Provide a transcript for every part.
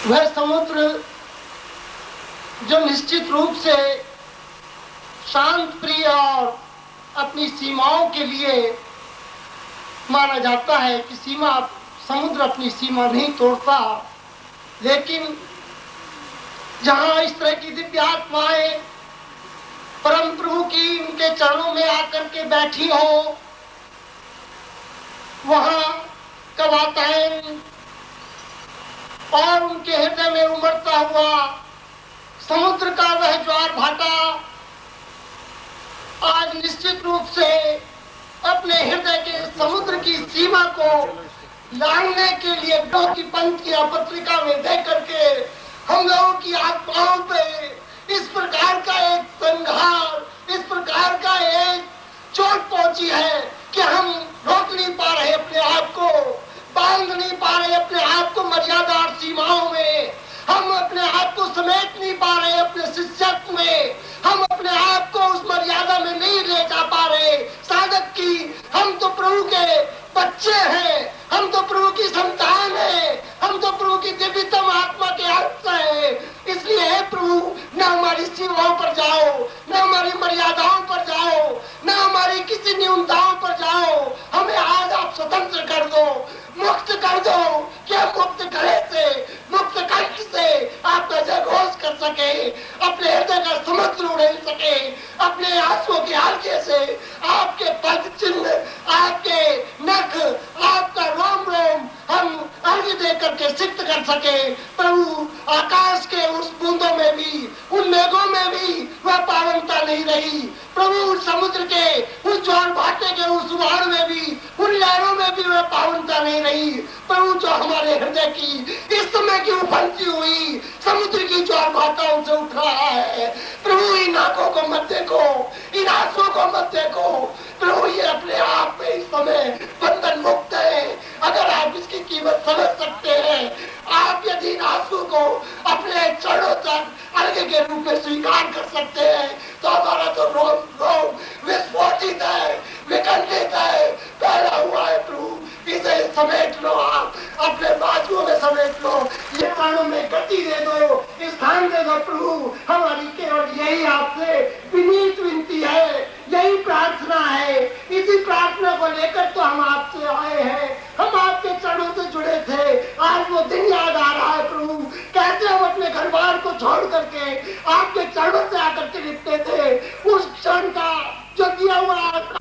वह समुद्र जो निश्चित रूप से शांत प्रिय और अपनी सीमाओं के लिए माना जाता है कि समुद्र अपनी सीमा नहीं तोड़ता, लेकिन जहां इस तरह की दिव्य आत्माएं परम प्रभु की उनके चरणों में आकर के बैठी हो, वहां कवाताएं और उनके हृदय में उमड़ता हुआ समुद्र का वह ज्वार भाटा आज निश्चित रूप से अपने हृदय के समुद्र की सीमा को लांघने के लिए की पंक्तियां पत्रिका में दे करके हम लोगों की आत्माओं पे इस प्रकार का एक संघार, इस प्रकार का एक चोट पहुंची है कि हम रोक नहीं पा रहे अपने आप को, बांध नहीं पा रहे अपने आप को मर्यादा और सीमाओं में, हम अपने आप को समेट नहीं पा रहे अपने शिष्यत्व में, हम अपने आप को उस मर्यादा में नहीं ले जा पा रहे साधक की। हम तो प्रभु के बच्चे हैं, हम तो प्रभु की संतान हैं, हम तो प्रभु की दिव्यतम आत्मा के अंश हैं। इसलिए हे प्रभु, न हमारी सीमाओं पर जाओ, न हमारी मर्यादाओं पर जाओ, न हमारी किसी न्यूनताओं पर जाओ, हमें आज आप स्वतंत्र कर दो, मुक्त कर दो कि हम मुक्त गले से, मुक्त कंठ से आपका जयघोष कर सके, अपने हृदय का समुद्र उड़ेल सके, अपने आंसुओं के हल्के से आपके पद चिन्ह, आपके नख, आपका रोम रोम हम अर्घ्य दे करके सिद्ध कर सके। प्रभु, आकाश के उस बूंदों में भी, उन मेघों में भी वह पावनता नहीं रही। प्रभु, उस समुद्र के उस ज्वार भाटे के उस उबाड़ में भी, उन लहरों में भी वह पावनता नहीं रही। प्रभु, जो हमारे हृदय की इस समय की उपंती हुई समुद्र की ज्वार भाटाओं से उठ रहा है, प्रभु इन आंखों को मत देखो, इन आंसुओं को मत देखो। प्रभु, ये अपने आप में इस समय बंधन मुक्त है। अगर आप इसकी कीमत समझ सकते हैं, आप यदि इन आंसू को अपने चरणों तक अर्घ्य के रूप में स्वीकार कर सकते हैं, तो हमारा तो रोम रोम विस्फोटित है, विकंठित है, फैला हुआ है। प्रभु, इसे समेट लो, आप अपने बाजुओं में समेट लो, ये प्राणों में गति दे दो, स्थान दे दो। प्रभु, हमारी केवल यही आपसे विनीत विनती है, यही प्रार्थना है। इसी प्रार्थना को लेकर तो हम आपसे आए हैं, हम आपके चरणों से जुड़े थे। आज वो दिन याद आ रहा है प्रभु, कैसे हम अपने घर बार को छोड़ करके आपके चरणों से आकर के लिपटे थे। उस क्षण का जो दिया हुआ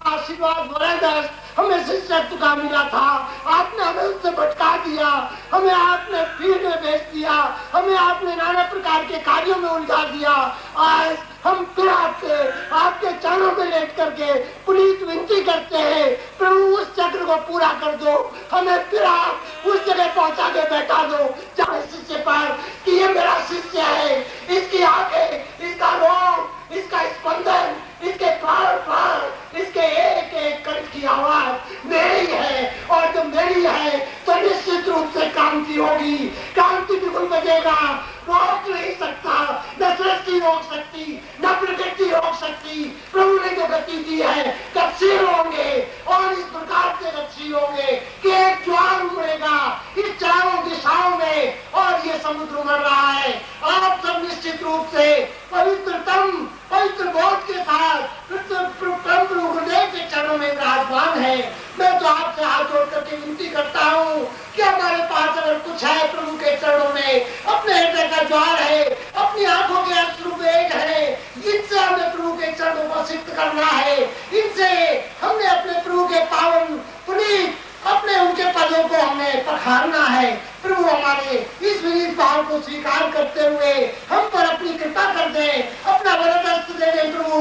आशीर्वाद वरदान हमें शिष्यत्व का मिला था, आपने हमें उससे भटका दिया, हमें आपने भीड़ में भेज दिया, हमें आपने नाना प्रकार के कार्यों में उलझा दिया। आज हम फिर आपके चरणों में लेट करके पुनीत विनती करते हैं, प्रभु उस चक्र को पूरा कर दो, हमें फिर आप उस जगह पहुंचा के बैठा दो जहाँ शिष्य पर कि ये मेरा शिष्य है, इसकी आंखें, इसका रोम, इसका स्पंदन, इसके प्राण प्राण, इसके एक एक कंठ की आवाज मेरी है, और जो मेरी है तो निश्चित रूप से क्रांति होगी, क्रांति बिल्कुल बजेगा। रोक नहीं सकता, न सृष्टि रोक सकती, न प्रकृति रोक सकती। प्रभु ने जो गति दी है, गतिशील होंगे और इस प्रकार से गतिशील होंगे कि एक ज्वार उमड़ेगा इस चारों दिशाओं में, और ये समुद्र उमड़ रहा है। आप सब निश्चित रूप से पवित्रतम पवित्र बोध के साथ प्रभु गुरुदेव के चरणों में विराजमान है। मैं तो आपसे हाथ जोड़ करके विनती करता हूँ कि हमारे पास अगर कुछ है प्रभु के चरणों में, अपने हृदय का ज्वार है, अपनी आंखों के अश्रु वेग है, इनसे हमें प्रभु के चरणों को सिद्ध करना है। इनसे हमने अपने प्रभु के पावन पुनीत अपने उनके पदों को हमें पखारना है। प्रभु, हमारे इस विनीत भाव को स्वीकार करते हुए हम पर अपनी कृपा कर दे, अपना वरदान दे दे। प्रभु,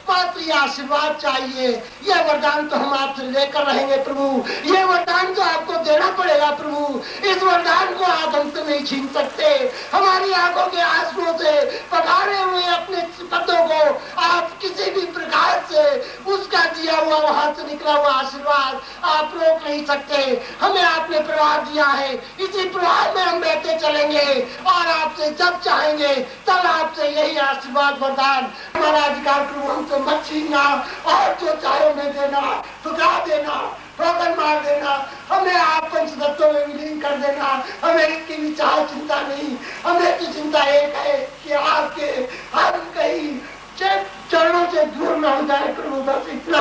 पात्र आशीर्वाद चाहिए, यह वरदान तो हम आपसे लेकर रहेंगे प्रभु, यह वरदान तो आपको देना पड़ेगा प्रभु। इस वरदान को आप हमसे नहीं छीन सकते। हमारी आंखों के आंसुओं से पखारे हुए अपने पदों को आप किसी भी प्रकार से उस उसका दिया हुआ वहां से निकला हुआ आशीर्वाद आप रोक नहीं सकते। हमें आपने प्रवाह दिया है, इसी प्रवाह में हम बहते चलेंगे और आपसे जब चाहेंगे तब आपसे यही आशीर्वाद वरदान हमारा अधिकार प्रभु हमसे मत छीनना और जो चाहे उन्हें देना, ठुकरा देना, ठोकर मार देना, हमें आप पंचतत्वों में विलीन कर देना। हमें इसकी भी चाह चिंता नहीं, हमें तो चिंता एक है कि आपके हम कहीं चरणों से दूर न हो जाए प्रभु, बस इतना।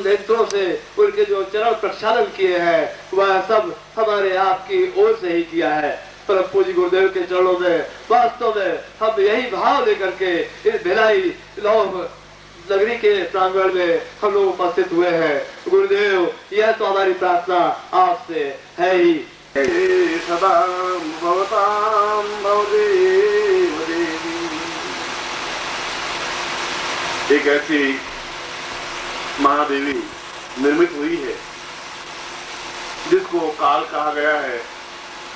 नेत्रों से उनके जो चरण प्रक्षालन किए हैं वह सब हमारे आपकी ओर से ही किया है। परम पूज्य गुरुदेव के चरणों में वास्तव में हम यही भाव लेकर के इस भिलाई लौह नगरी के प्रांगण में हम लोग उपस्थित हुए हैं। गुरुदेव, यह तो हमारी प्रार्थना आपसे है ही। सदा भवतां भवदेव देवी। एक ऐसी महादेवी निर्मित हुई है जिसको काल कहा गया है,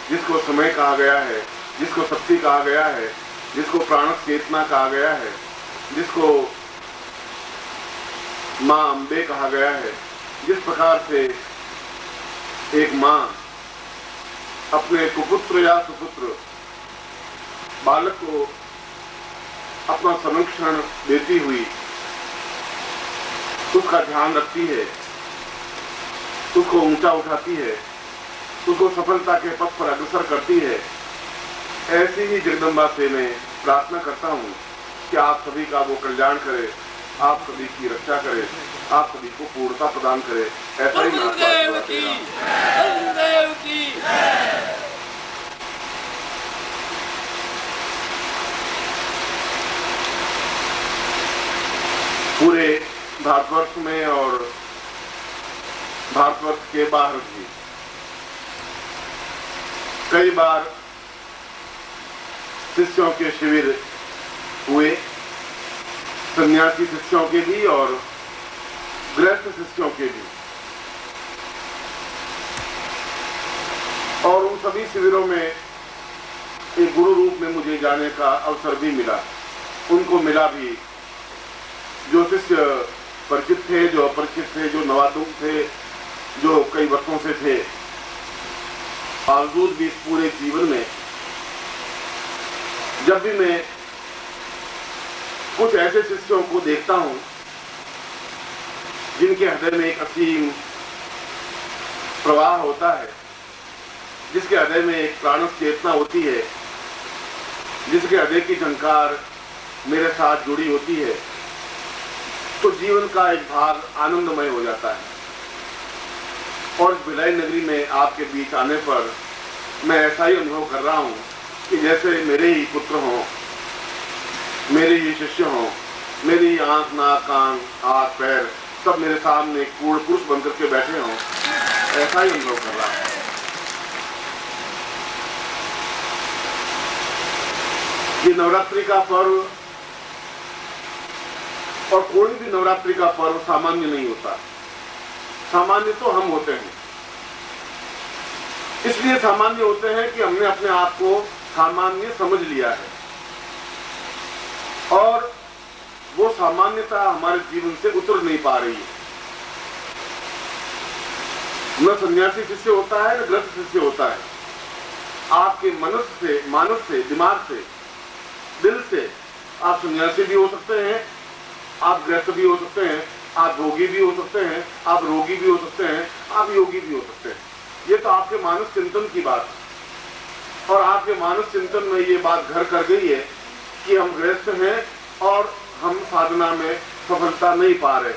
जिसको समय कहा गया है, जिसको शक्ति कहा गया है, जिसको प्राणस चेतना कहा गया है, जिसको माँ अम्बे कहा गया है। जिस प्रकार से एक माँ अपने कुपुत्र या सुपुत्र बालक को अपना संरक्षण देती हुई उसका ध्यान रखती है, उसको ऊंचा उठाती है, उसको सफलता के पथ पर अग्रसर करती है, ऐसी ही जगदम्बा से मैं प्रार्थना करता हूँ कि आप सभी का वो कल्याण करे, आप सभी की रक्षा करे, आप सभी को पूर्णता प्रदान करे। ऐसा ही गुरुदेव की पूरे भारतवर्ष में और भारतवर्ष के बाहर भी कई बार शिष्यों के शिविर हुए, सन्यासी शिष्यों के भी और गृहस्थ शिष्यों के भी। और उन सभी शिविरों में एक गुरु रूप में मुझे जाने का अवसर भी मिला। उनको मिला भी, जो शिष्य परिचित थे, जो अपरिचित थे, जो नवादुक थे, जो कई वर्षों से थे। बावजूद भी इस पूरे जीवन में जब भी मैं कुछ ऐसे शिष्यों को देखता हूं जिनके हृदय में एक असीम प्रवाह होता है, जिसके हृदय में एक प्राणस चेतना होती है, जिसके हृदय की झंकार मेरे साथ जुड़ी होती है, तो जीवन का एक भाग आनंदमय हो जाता है। और इस भिलाई नगरी में आपके बीच आने पर मैं ऐसा ही अनुभव कर रहा हूं कि जैसे मेरे ही पुत्र हों, मेरे ही शिष्य हों, मेरी ही आंख, नाक, कान, हाथ, पैर सब मेरे सामने पूर्ण पुरुष बनकर के बैठे हों, ऐसा ही अनुभव कर रहा हूं। ये नवरात्रि का पर्व और कोई भी नवरात्रि का पर्व सामान्य नहीं होता। सामान्य तो हम होते हैं, इसलिए सामान्य होते हैं कि हमने अपने आप को सामान्य समझ लिया है और वो सामान्यता हमारे जीवन से उतर नहीं पा रही है। न सन्यासी शिष्य होता है, न गृहस्थ शिष्य होता है। आपके मनुष्य से, मानस से, दिमाग से, दिल से आप सन्यासी भी हो सकते हैं, आप गृहस्थ भी हो सकते हैं, आप भोगी भी हो सकते हैं, आप रोगी भी हो सकते हैं, आप योगी भी हो सकते हैं। ये तो आपके मानस चिंतन की बात है। और आपके मानस चिंतन में ये बात घर कर गई है कि हम गृहस्थ हैं और हम साधना में सफलता नहीं पा रहे।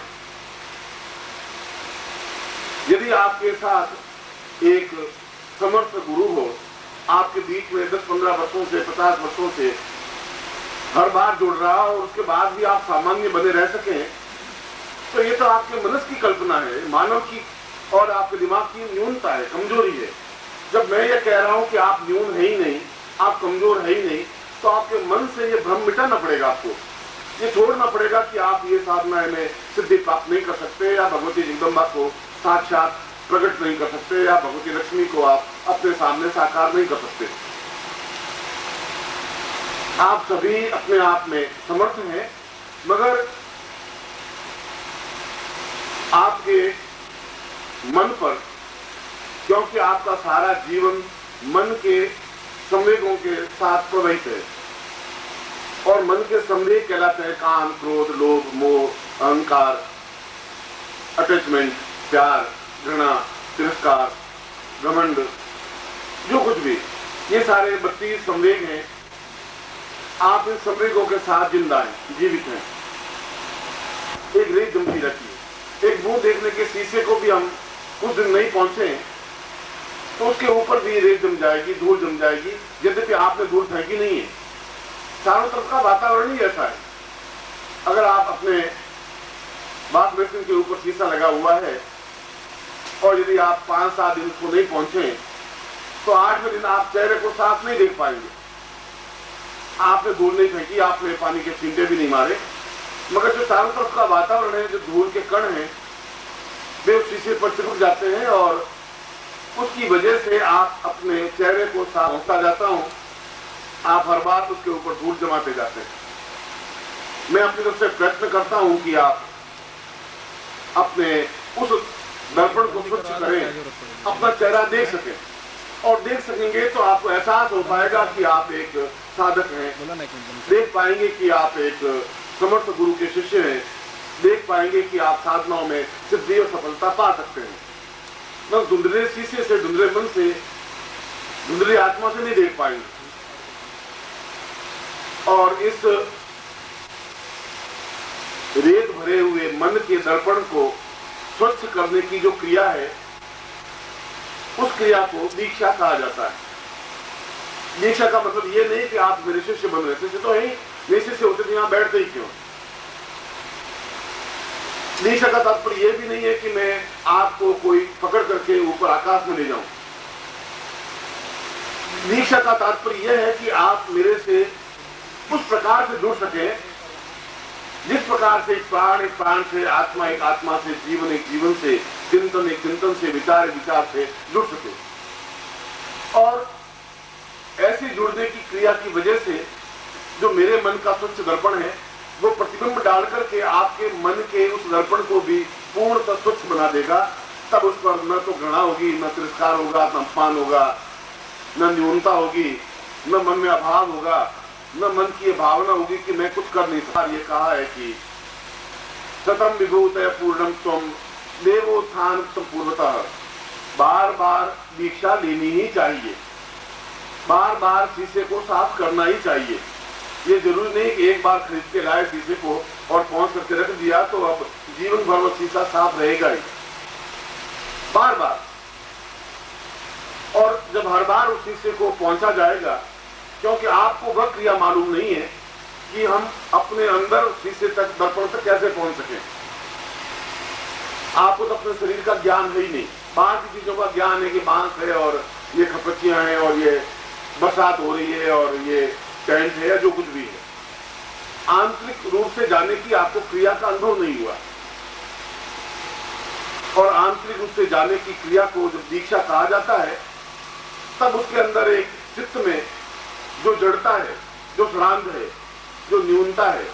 यदि आपके साथ एक समर्थ गुरु हो, आपके बीच में 10-15 वर्षों से, 50 वर्षों से हर बार जुड़ रहा हो और उसके बाद भी आप सामान्य बने रह सकें, तो ये तो आपके मनस की कल्पना है, मानव की और आपके दिमाग की न्यूनता है, कमजोरी है। जब मैं ये कह रहा हूं कि आप न्यून है ही नहीं, आप कमजोर है ही नहीं, तो आपके मन से ये भ्रम मिटाना पड़ेगा। आपको ये छोड़ना पड़ेगा कि आप ये साधना में सिद्धि प्राप्त नहीं कर सकते, या भगवती जगदम्बा को साक्षात प्रकट नहीं कर सकते, या भगवती लक्ष्मी को आप अपने सामने साकार नहीं कर सकते। आप सभी अपने आप में समर्थ हैं, मगर आपके मन पर, क्योंकि आपका सारा जीवन मन के संवेगों के साथ प्रवाहित है, और मन के संवेग कहलाते हैं काम, क्रोध, लोभ, मोह, अहंकार, अटैचमेंट, प्यार, घृणा, तिरस्कार, घमंड, जो कुछ भी, ये सारे 32 संवेग हैं। आप इन संवेगों के साथ जिंदा हैं, जीवित हैं। एक रेत जमती रहती है। एक मुंह देखने के शीशे को भी हम कुछ दिन नहीं पहुंचे तो उसके ऊपर भी रेत जम जाएगी, धूल जम जाएगी, यद्यपि आपने धूल फेंकी नहीं है। चारों तरफ का वातावरण ही ऐसा है। अगर आप अपने बाथ बेसिन के ऊपर शीशा लगा हुआ है और यदि आप 5-7 दिन उसको नहीं पहुंचे तो 8वें दिन आप चेहरे को साफ नहीं देख पाएंगे। आपने धूल नहीं फेंकी, आपने पानी के छींटे भी नहीं मारे, मगर जो चारों तरफ का वातावरण है, जो धूल के कण हैं, वे उस शीशे पर चिपक जाते हैं और उसकी वजह से आप अपने चेहरे को साफ होता जाता हूं, आप हर बार उसके ऊपर धूल जमाते जाते हैं। मैं अपनी तरफ से प्रयत्न करता हूं कि आप अपने उस दर्पण को स्वच्छ करें, अपना चेहरा देख सकें, और देख सकेंगे तो आपको एहसास हो पाएगा कि आप एक साधक हैं, देख पाएंगे कि आप एक समर्थ गुरु के शिष्य हैं, देख पाएंगे कि आप साधनाओं में सिद्धि और सफलता पा सकते हैं। बस धुंधले शीशे से, धुंधले मन से, धुंधली आत्मा से नहीं देख पाएंगे। और इस रेत भरे हुए मन के दर्पण को स्वच्छ करने की जो क्रिया है, उस क्रिया को दीक्षा कहा जाता है। दीक्षा का मतलब ये नहीं कि आप मेरे शिष्य बन रहे, शिष्य तो है ही, मेरे शिष्य होते तो यहां बैठते ही क्यों। दीक्षा का तात्पर्य यह भी नहीं है कि मैं आपको कोई पकड़ करके ऊपर आकाश में ले जाऊं। दीक्षा का तात्पर्य यह है कि आप मेरे से उस प्रकार से जुड़ सके जिस प्रकार से एक प्राण से, आत्मा एक आत्मा से, जीवन एक जीवन से, चिंतन एक चिंतन से, विचार एक विचार से जुड़ सके। और ऐसी जुड़ने की क्रिया की वजह से जो मेरे मन का स्वच्छ दर्पण है, वो प्रतिबिंब डाल करके आपके मन के उस दर्पण को भी पूर्णतः स्वच्छ बना देगा। तब उस पर न तो घृणा होगी, न तिरस्कार होगा, न अपमान होगा, न न्यूनता होगी, न मन में अभाव होगा, न मन की भावना होगी कि मैं कुछ कर नहीं सकता। ये कहा है कि सतम विभूतय पूर्णम त्वम देवोत्थान पूर्वतः। बार बार दीक्षा लेनी ही चाहिए, बार बार शीशे को साफ करना ही चाहिए। ये जरूरी नहीं कि एक बार खरीद के लाए शीशे को और पहुंच करके रख दिया तो अब जीवन भर वो शीशा साफ रहेगा ही। बार बार, और जब हर बार उस शीशे को पहुंचा जाएगा, क्योंकि आपको वह क्रिया मालूम नहीं है कि हम अपने अंदर शीशे तक, दर्पण तक कैसे पहुंच सके। आपको तो अपने शरीर का ज्ञान है ही नहीं, बाहर की चीजों का ज्ञान है कि बांस है और ये खपच्चियां हैं और ये बरसात हो रही है और ये टेंट है या जो कुछ भी है। आंतरिक रूप से जाने की आपको क्रिया का अनुभव नहीं हुआ, और आंतरिक रूप से जाने की क्रिया को जब दीक्षा कहा जाता है, तब उसके अंदर एक चित्त में जो जड़ता है, जो श्रांत है, जो न्यूनता है,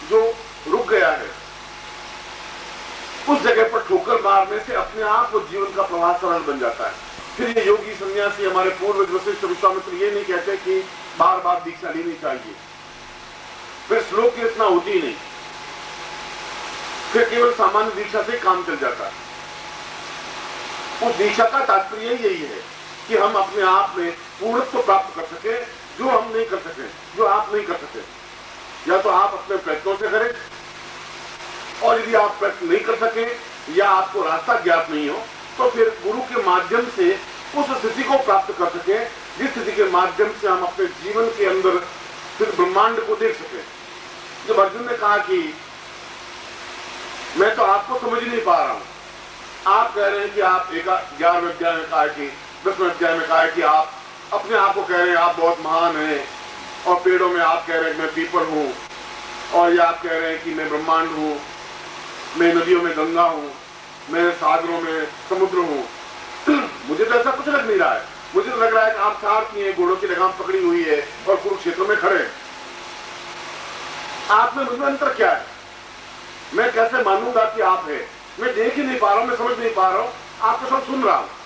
जो रुक गया है, उस जगह पर ठोकर मारने से अपने आप वो जीवन का प्रवाह सरल बन जाता है। फिर ये योगी सन्यासी, हमारे पूर्वज वशिष्ठ विश्वामित्र ये नहीं कहते कि बार बार दीक्षा लेनी चाहिए। फिर श्लोक की रचना होती ही नहीं, फिर केवल सामान्य दीक्षा से काम चल जाता है। उस दीक्षा का तात्पर्य यही है कि हम अपने आप में पूर्णत्व प्राप्त कर सके, जो हम नहीं कर सके, जो आप नहीं कर सके। या तो आप अपने प्रयत्नों से करें, और यदि आप प्रयत्न नहीं कर सके या आपको रास्ता ज्ञात नहीं हो, तो फिर गुरु के माध्यम से उस स्थिति को प्राप्त कर सके जिस स्थिति के माध्यम से हम अपने जीवन के अंदर फिर ब्रह्मांड को देख सके। जब अर्जुन ने कहा कि मैं तो आपको समझ नहीं पा रहा हूं, आप कह रहे हैं कि आप 11वें अध्याय में कहा है कि 10वें अध्याय में कहा है कि आप अपने आप को कह रहे हैं आप बहुत महान हैं, और पेड़ों में आप कह रहे हैं मैं पीपल हूं, और ये आप कह रहे हैं कि मैं ब्रह्मांड हूं, मैं नदियों में गंगा हूं, मैं सागरों में समुद्र हूं। मुझे तो ऐसा कुछ लग नहीं रहा है। मुझे तो लग रहा है कि आप सारथी हैं, घोड़ों की लगाम पकड़ी हुई है और कुरुक्षेत्र में खड़े हैं। आप में मुझमें अंतर क्या है? मैं कैसे मानूंगा कि आप हैं? मैं देख ही नहीं पा रहा हूँ, मैं समझ नहीं पा रहा हूँ, आपको सब सुन रहा हूँ।